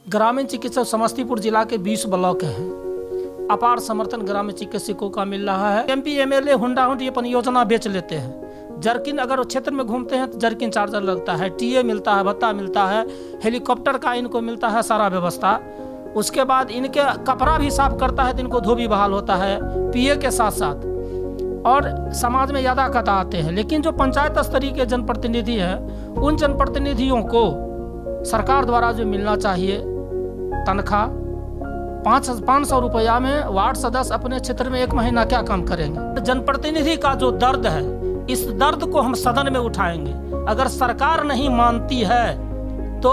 ग्रामीण चिकित्सक समस्तीपुर जिला के 20 ब्लॉक हैं। अपार समर्थन ग्रामीण चिकित्सकों का मिल रहा है। एमपी एमएलए हुंडा ये परियोजना बेच लेते हैं। जर्किन अगर वो क्षेत्र में घूमते हैं तो जर्किन चार्जर लगता है, टीए मिलता है, भत्ता मिलता है, हेलीकॉप्टर का इनको मिलता है सारा व्यवस्था। उसके बाद इनके कपड़ा भी साफ करता है तो इनको धोबी बहाल होता है पीए के साथ साथ, और समाज में ज़्यादा कथा आते हैं। लेकिन जो पंचायत स्तरीय के जनप्रतिनिधि हैं, उन जनप्रतिनिधियों को सरकार द्वारा जो मिलना चाहिए तनख्वाह 500 रुपया में वार्ड सदस्य अपने क्षेत्र में 1 महीना क्या काम करेंगे। जनप्रतिनिधि का जो दर्द है, इस दर्द को हम सदन में उठाएंगे। अगर सरकार नहीं मानती है तो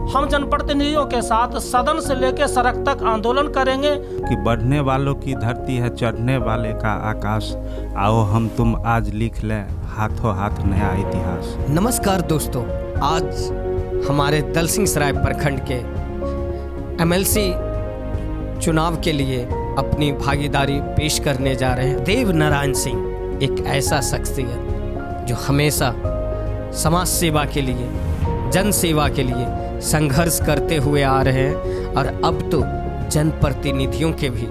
हम जनप्रतिनिधियों के साथ सदन से लेकर सड़क तक आंदोलन करेंगे। कि बढ़ने वालों की धरती है, चढ़ने वाले का आकाश। आओ हम तुम आज लिख लें हाथों हाथ नया इतिहास। नमस्कार दोस्तों, आज हमारे दलसिंहसराय प्रखंड के एमएलसी चुनाव के लिए अपनी भागीदारी पेश करने जा रहे हैं। देव नारायण सिंह एक ऐसा शख्सियत जो हमेशा समाज सेवा के लिए, जन सेवा के लिए संघर्ष करते हुए आ रहे हैं और अब तो जनप्रतिनिधियों के भी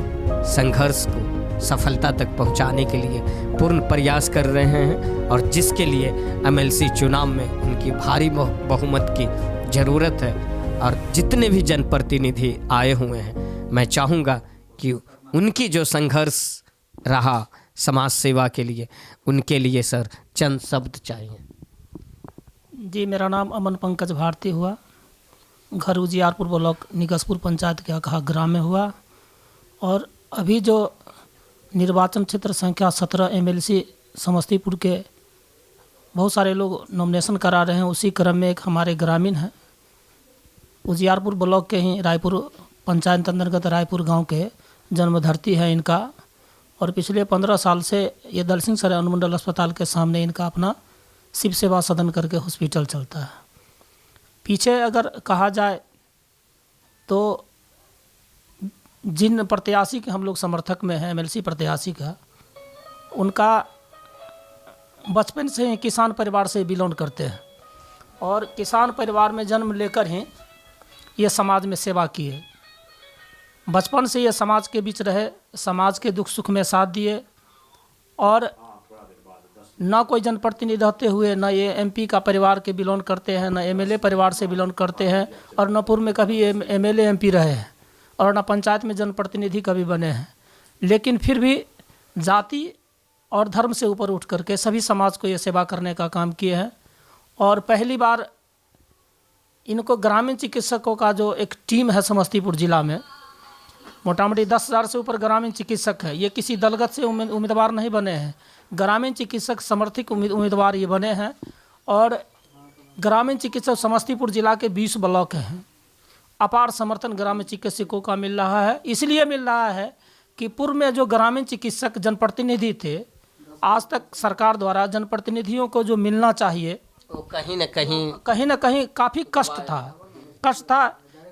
संघर्ष को सफलता तक पहुंचाने के लिए पूर्ण प्रयास कर रहे हैं, और जिसके लिए एमएलसी चुनाव में उनकी भारी बहुमत की ज़रूरत है। और जितने भी जनप्रतिनिधि आए हुए हैं, मैं चाहूँगा कि उनकी जो संघर्ष रहा समाज सेवा के लिए, उनके लिए सर चंद शब्द चाहिए। जी, मेरा नाम अमन पंकज भारती हुआ। घर उजियारपुर ब्लॉक निगसपुर पंचायत के अकहा ग्राम में हुआ। और अभी जो निर्वाचन क्षेत्र संख्या 17 एमएलसी समस्तीपुर के बहुत सारे लोग नॉमिनेशन करा रहे हैं, उसी क्रम में एक हमारे ग्रामीण हैं, उजियारपुर ब्लॉक के ही रायपुर पंचायत अंतर्गत रायपुर गांव के जन्मधरती है इनका। और पिछले 15 साल से ये दलसिंहसराय अनुमंडल अस्पताल के सामने इनका अपना शिव सेवा सदन करके हॉस्पिटल चलता है। पीछे अगर कहा जाए तो जिन प्रत्याशी के हम लोग समर्थक में हैं, एमएलसी प्रत्याशी का, उनका बचपन से ही किसान परिवार से बिलोंग करते हैं और किसान परिवार में जन्म लेकर ही ये समाज में सेवा किए। बचपन से ये समाज के बीच रहे, समाज के दुख सुख में साथ दिए, और ना कोई जनप्रतिनिधि रहते हुए ना ये एमपी का परिवार के बिलोंग करते हैं, ना एमएलए परिवार से बिलोंग करते हैं, और न पूर्व में कभी एमएलए एमपी रहे हैं, और ना पंचायत में जनप्रतिनिधि कभी बने हैं। लेकिन फिर भी जाति और धर्म से ऊपर उठ करके सभी समाज को ये सेवा करने का काम किए हैं। और पहली बार इनको ग्रामीण चिकित्सकों का जो एक टीम है समस्तीपुर जिला में, मोटा मोटी 10,000 से ऊपर ग्रामीण चिकित्सक है। ये किसी दलगत से उम्मीदवार नहीं बने हैं, ग्रामीण चिकित्सक समर्थित उम्मीदवार ये बने हैं। और ग्रामीण चिकित्सक समस्तीपुर जिला के 20 ब्लॉक हैं। अपार समर्थन ग्रामीण चिकित्सकों का मिल रहा है। इसलिए मिल रहा है कि पूर्व में जो ग्रामीण चिकित्सक जनप्रतिनिधि थे, आज तक सरकार द्वारा जनप्रतिनिधियों को जो मिलना चाहिए वो कहीं न कहीं काफ़ी कष्ट था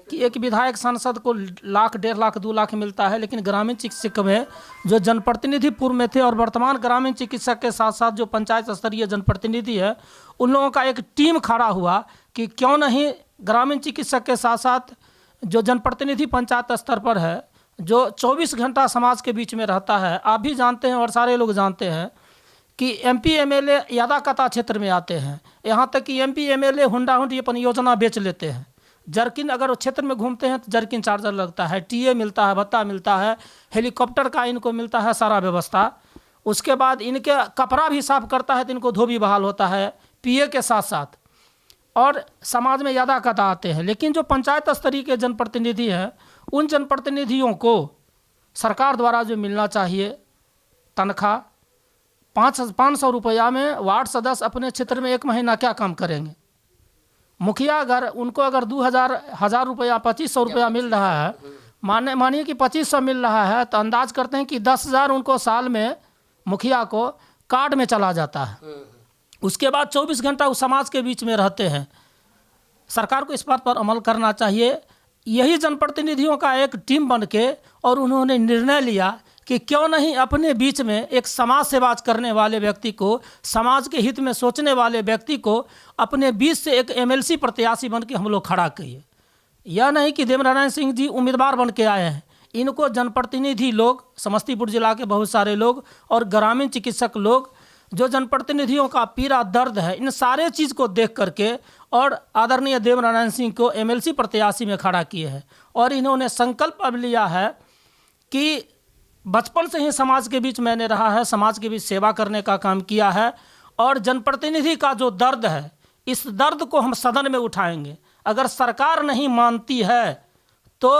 कि एक विधायक सांसद को लाख, 1.5 लाख, 2 लाख मिलता है। लेकिन ग्रामीण चिकित्सक में जो जनप्रतिनिधि पूर्व में थे और वर्तमान ग्रामीण चिकित्सक के साथ साथ जो पंचायत स्तरीय जनप्रतिनिधि है, उन लोगों का एक टीम खड़ा हुआ कि क्यों नहीं ग्रामीण चिकित्सक के साथ साथ जो जनप्रतिनिधि पंचायत स्तर पर है, जो 24 घंटा समाज के बीच में रहता है। आप भी जानते हैं और सारे लोग जानते हैं कि एमपी एमएलए ज़्यादा कथा क्षेत्र में आते हैं। यहाँ तक कि एमपी एमएलए हुंडा ये परियोजना बेच लेते हैं। जर्किन अगर वो क्षेत्र में घूमते हैं तो जर्किन चार्जर लगता है, टीए मिलता है, भत्ता मिलता है, हेलीकॉप्टर का इनको मिलता है सारा व्यवस्था। उसके बाद इनके कपड़ा भी साफ करता है तो इनको धोबी बहाल होता है पीए के साथ साथ, और समाज में ज़्यादा कथा आते हैं। लेकिन जो पंचायत स्तरीय के जनप्रतिनिधि हैं, उन जनप्रतिनिधियों को सरकार द्वारा जो मिलना चाहिए तनख्वाह 500 रुपया में वार्ड सदस्य अपने क्षेत्र में 1 महीना क्या काम करेंगे। मुखिया अगर उनको 2,000 रुपया, 2,500 रुपया मिल रहा है, मानिए कि 2,500 मिल रहा है, तो अंदाज करते हैं कि 10,000 उनको साल में मुखिया को कार्ड में चला जाता है। उसके बाद 24 घंटा उस समाज के बीच में रहते हैं। सरकार को इस बात पर अमल करना चाहिए। यही जनप्रतिनिधियों का एक टीम बन के और उन्होंने निर्णय लिया कि क्यों नहीं अपने बीच में एक समाज सेवा करने वाले व्यक्ति को, समाज के हित में सोचने वाले व्यक्ति को अपने बीच से एक एमएलसी प्रत्याशी बन के हम लोग खड़ा किए। यह नहीं कि देवनारायण सिंह जी उम्मीदवार बन के आए हैं, इनको जनप्रतिनिधि लोग, समस्तीपुर जिला के बहुत सारे लोग और ग्रामीण चिकित्सक लोग, जो जनप्रतिनिधियों का पीड़ा दर्द है, इन सारे चीज़ को देख करके और आदरणीय देवनारायण सिंह को एमएलसी प्रत्याशी में खड़ा किए हैं। और इन्होंने संकल्प अब लिया है कि बचपन से ही समाज के बीच मैंने रहा है, समाज के बीच सेवा करने का काम किया है, और जनप्रतिनिधि का जो दर्द है, इस दर्द को हम सदन में उठाएंगे। अगर सरकार नहीं मानती है तो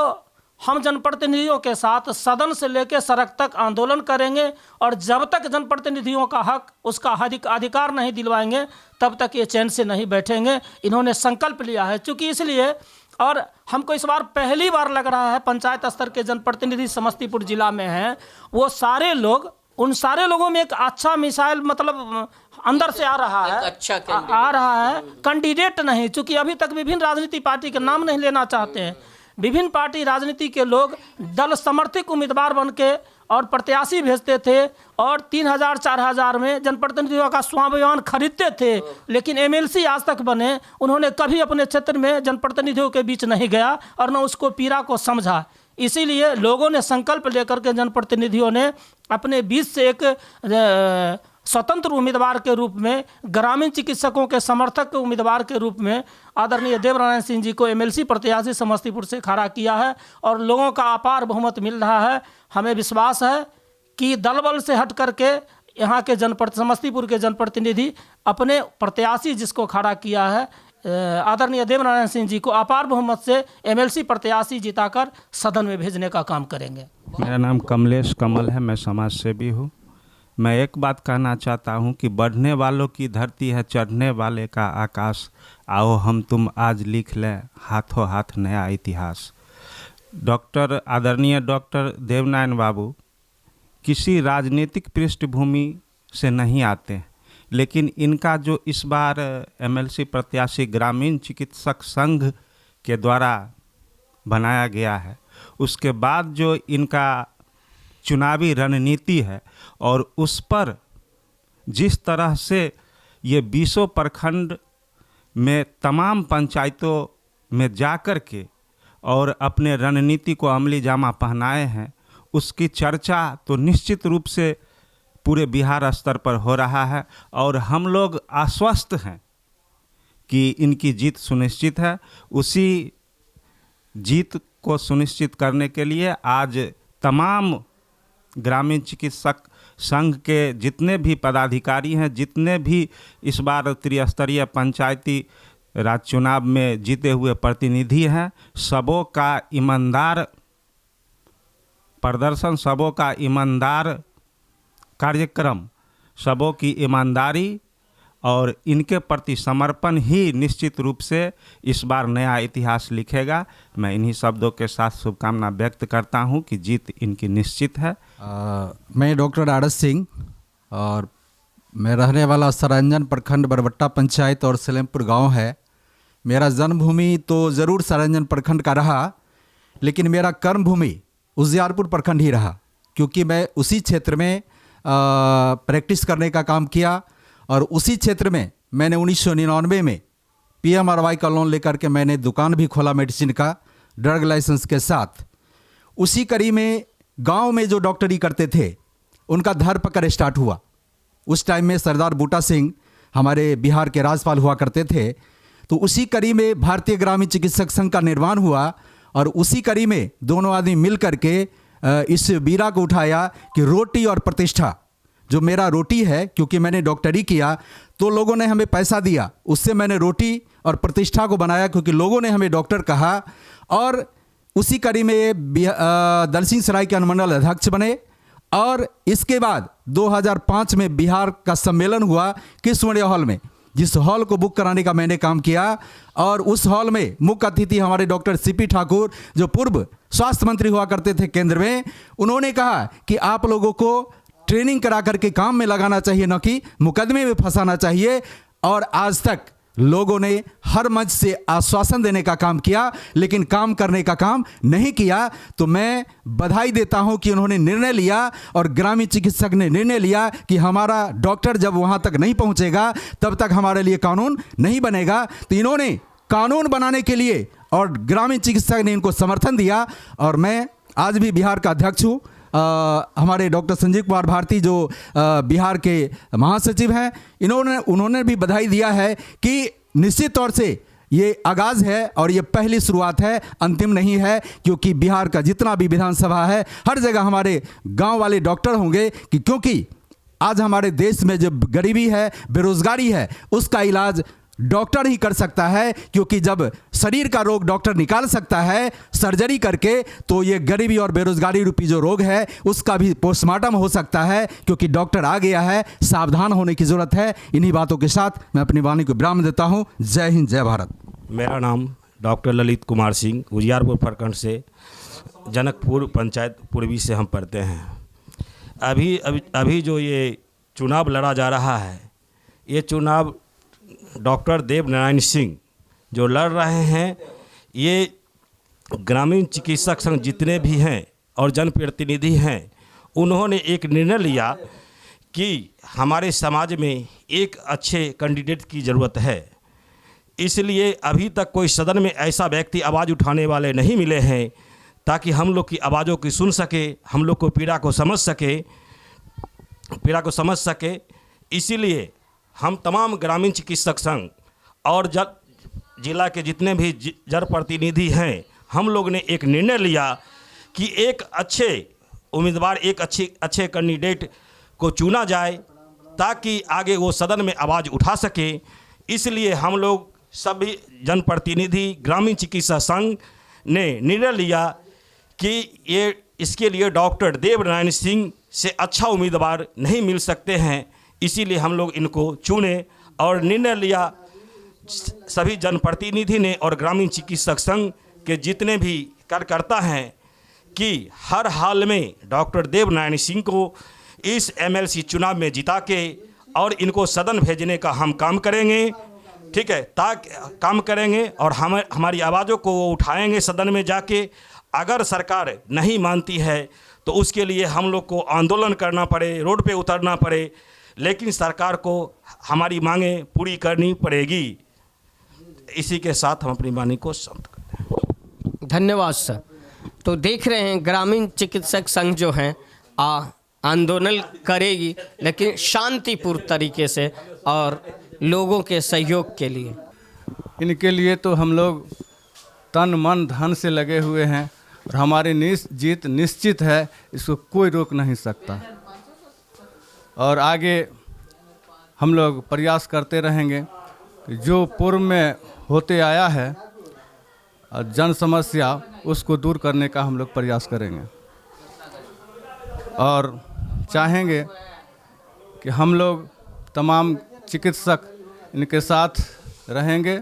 हम जनप्रतिनिधियों के साथ सदन से लेकर सड़क तक आंदोलन करेंगे, और जब तक जनप्रतिनिधियों का हक, उसका अधिकार नहीं दिलवाएंगे, तब तक ये चैन से नहीं बैठेंगे। इन्होंने संकल्प लिया है। चूँकि इसलिए, और हमको इस बार पहली बार लग रहा है पंचायत स्तर के जनप्रतिनिधि समस्तीपुर जिला में हैं, वो सारे लोग, उन सारे लोगों में एक अच्छा मिसाइल मतलब अंदर से आ रहा है, अच्छा आ रहा है कैंडिडेट नहीं। चूँकि अभी तक विभिन्न राजनीतिक पार्टी के नाम नहीं लेना चाहते हैं, विभिन्न पार्टी राजनीति के लोग दल समर्थित उम्मीदवार बन के और प्रत्याशी भेजते थे, और 3000-4000 में जनप्रतिनिधियों का स्वाभिमान खरीदते थे, लेकिन एमएलसी आज तक बने, उन्होंने कभी अपने क्षेत्र में जनप्रतिनिधियों के बीच नहीं गया और न उसको पीड़ा को समझा। इसीलिए लोगों ने संकल्प लेकर के, जनप्रतिनिधियों ने अपने बीच से एक स्वतंत्र उम्मीदवार के रूप में, ग्रामीण चिकित्सकों के समर्थक के उम्मीदवार के रूप में आदरणीय देवनारायण सिंह जी को एमएलसी प्रत्याशी समस्तीपुर से खड़ा किया है, और लोगों का अपार बहुमत मिल रहा है। हमें विश्वास है कि दल बल से हट करके यहाँ के समस्तीपुर के जनप्रतिनिधि अपने प्रत्याशी जिसको खड़ा किया है, आदरणीय देवनारायण सिंह जी को अपार बहुमत से एमएलसी प्रत्याशी जिताकर सदन में भेजने का काम करेंगे। मेरा नाम कमलेश कमल है, मैं समाज सेवी हूँ। मैं एक बात कहना चाहता हूँ कि बढ़ने वालों की धरती है, चढ़ने वाले का आकाश, आओ हम तुम आज लिख लें हाथों हाथ नया इतिहास। आदरणीय डॉक्टर देवनारायण बाबू किसी राजनीतिक पृष्ठभूमि से नहीं आते, लेकिन इनका जो इस बार एमएलसी प्रत्याशी ग्रामीण चिकित्सक संघ के द्वारा बनाया गया है, उसके बाद जो इनका चुनावी रणनीति है, और उस पर जिस तरह से ये 20 प्रखंड में तमाम पंचायतों में जाकर के और अपने रणनीति को अमली जामा पहनाए हैं, उसकी चर्चा तो निश्चित रूप से पूरे बिहार स्तर पर हो रहा है, और हम लोग आश्वस्त हैं कि इनकी जीत सुनिश्चित है। उसी जीत को सुनिश्चित करने के लिए आज तमाम ग्रामीण चिकित्सक संघ के जितने भी पदाधिकारी हैं, जितने भी इस बार त्रिस्तरीय पंचायती राज चुनाव में जीते हुए प्रतिनिधि हैं, सबों का ईमानदार प्रदर्शन, सबों का ईमानदार कार्यक्रम, सबों की ईमानदारी और इनके प्रति समर्पण ही निश्चित रूप से इस बार नया इतिहास लिखेगा। मैं इन्हीं शब्दों के साथ शुभकामना व्यक्त करता हूं कि जीत इनकी निश्चित है। मैं डॉक्टर आरएस सिंह, और मैं रहने वाला सरंजन प्रखंड बरबट्टा पंचायत और सलेमपुर गांव है। मेरा जन्मभूमि तो ज़रूर सरंजन प्रखंड का रहा, लेकिन मेरा कर्मभूमि उजियारपुर प्रखंड ही रहा, क्योंकि मैं उसी क्षेत्र में प्रैक्टिस करने का काम किया, और उसी क्षेत्र में मैंने 1999 में पीएमआरवाई का लोन लेकर के मैंने दुकान भी खोला मेडिसिन का, ड्रग लाइसेंस के साथ। उसी कड़ी में गांव में जो डॉक्टरी करते थे उनका धरपकड़ स्टार्ट हुआ। उस टाइम में सरदार बूटा सिंह हमारे बिहार के राज्यपाल हुआ करते थे, तो उसी कड़ी में भारतीय ग्रामीण चिकित्सक संघ का निर्माण हुआ, और उसी कड़ी में दोनों आदमी मिल करके इस बीरा को उठाया कि रोटी और प्रतिष्ठा, जो मेरा रोटी है, क्योंकि मैंने डॉक्टरी किया तो लोगों ने हमें पैसा दिया, उससे मैंने रोटी और प्रतिष्ठा को बनाया, क्योंकि लोगों ने हमें डॉक्टर कहा। और उसी कड़ी में दलसिंह सराय के अनुमंडल अध्यक्ष बने, और इसके बाद 2005 में बिहार का सम्मेलन हुआ कृष्णवर्य हॉल में, जिस हॉल को बुक कराने का मैंने काम किया। और उस हॉल में मुख्य अतिथि हमारे डॉक्टर सीपी ठाकुर, जो पूर्व स्वास्थ्य मंत्री हुआ करते थे केंद्र में, उन्होंने कहा कि आप लोगों को ट्रेनिंग करा करके काम में लगाना चाहिए, न कि मुकदमे में फंसाना चाहिए। और आज तक लोगों ने हर मंच से आश्वासन देने का काम किया, लेकिन काम करने का काम नहीं किया। तो मैं बधाई देता हूं कि उन्होंने निर्णय लिया, और ग्रामीण चिकित्सक ने निर्णय लिया कि हमारा डॉक्टर जब वहां तक नहीं पहुंचेगा तब तक हमारे लिए कानून नहीं बनेगा। तो इन्होंने कानून बनाने के लिए और ग्रामीण चिकित्सक ने इनको समर्थन दिया। और मैं आज भी बिहार का अध्यक्ष हूँ। हमारे डॉक्टर संजीव कुमार भारती जो बिहार के महासचिव हैं, उन्होंने भी बधाई दिया है कि निश्चित तौर से ये आगाज़ है और ये पहली शुरुआत है, अंतिम नहीं है, क्योंकि बिहार का जितना भी विधानसभा है हर जगह हमारे गांव वाले डॉक्टर होंगे क्योंकि आज हमारे देश में जो गरीबी है, बेरोजगारी है, उसका इलाज डॉक्टर ही कर सकता है। क्योंकि जब शरीर का रोग डॉक्टर निकाल सकता है सर्जरी करके, तो ये गरीबी और बेरोजगारी रूपी जो रोग है उसका भी पोस्टमार्टम हो सकता है, क्योंकि डॉक्टर आ गया है। सावधान होने की ज़रूरत है। इन्हीं बातों के साथ मैं अपनी वाणी को विराम देता हूँ। जय हिंद, जय भारत। मेरा नाम डॉक्टर ललित कुमार सिंह, उजियारपुर प्रखंड से, जनकपुर पंचायत पूर्वी से हम पढ़ते हैं। अभी जो ये चुनाव लड़ा जा रहा है, ये चुनाव डॉक्टर देव नारायण सिंह जो लड़ रहे हैं, ये ग्रामीण चिकित्सक संघ जितने भी हैं और जनप्रतिनिधि हैं, उन्होंने एक निर्णय लिया कि हमारे समाज में एक अच्छे कैंडिडेट की ज़रूरत है। इसलिए अभी तक कोई सदन में ऐसा व्यक्ति आवाज़ उठाने वाले नहीं मिले हैं ताकि हम लोग की आवाज़ों की सुन सके, हम लोग को पीड़ा को समझ सके। इसीलिए हम तमाम ग्रामीण चिकित्सक संघ और जिला के जितने भी जनप्रतिनिधि हैं, हम लोग ने एक निर्णय लिया कि एक अच्छे उम्मीदवार, एक अच्छे कैंडिडेट को चुना जाए ताकि आगे वो सदन में आवाज़ उठा सके। इसलिए हम लोग सभी जनप्रतिनिधि ग्रामीण चिकित्सा संघ ने निर्णय लिया कि इसके लिए डॉक्टर देव नारायण सिंह से अच्छा उम्मीदवार नहीं मिल सकते हैं। इसीलिए हम लोग इनको चुने और निर्णय लिया सभी जनप्रतिनिधि ने और ग्रामीण चिकित्सक संघ के जितने भी कार्यकर्ता हैं कि हर हाल में डॉक्टर देव नारायण सिंह को इस एमएलसी चुनाव में जिता के और इनको सदन भेजने का हम काम करेंगे। ठीक है, ताकि काम करेंगे और हमारी आवाज़ों को वो उठाएंगे सदन में जाके। अगर सरकार नहीं मानती है तो उसके लिए हम लोग को आंदोलन करना पड़े, रोड पे उतरना पड़े, लेकिन सरकार को हमारी मांगें पूरी करनी पड़ेगी। इसी के साथ हम अपनी वाणी को समाप्त करते हैं। धन्यवाद सर। तो देख रहे हैं ग्रामीण चिकित्सक संघ जो हैं आंदोलन करेगी, लेकिन शांतिपूर्ण तरीके से और लोगों के सहयोग के लिए। इनके लिए तो हम लोग तन मन धन से लगे हुए हैं और हमारी जीत निश्चित है, इसको कोई रोक नहीं सकता। और आगे हम लोग प्रयास करते रहेंगे कि जो पूर्व में होते आया है जन समस्या, उसको दूर करने का हम लोग प्रयास करेंगे और चाहेंगे कि हम लोग तमाम चिकित्सक इनके साथ रहेंगे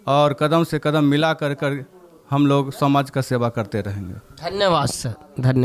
और कदम से कदम मिला कर हम लोग समाज का सेवा करते रहेंगे। धन्यवाद सर, धन्यवाद।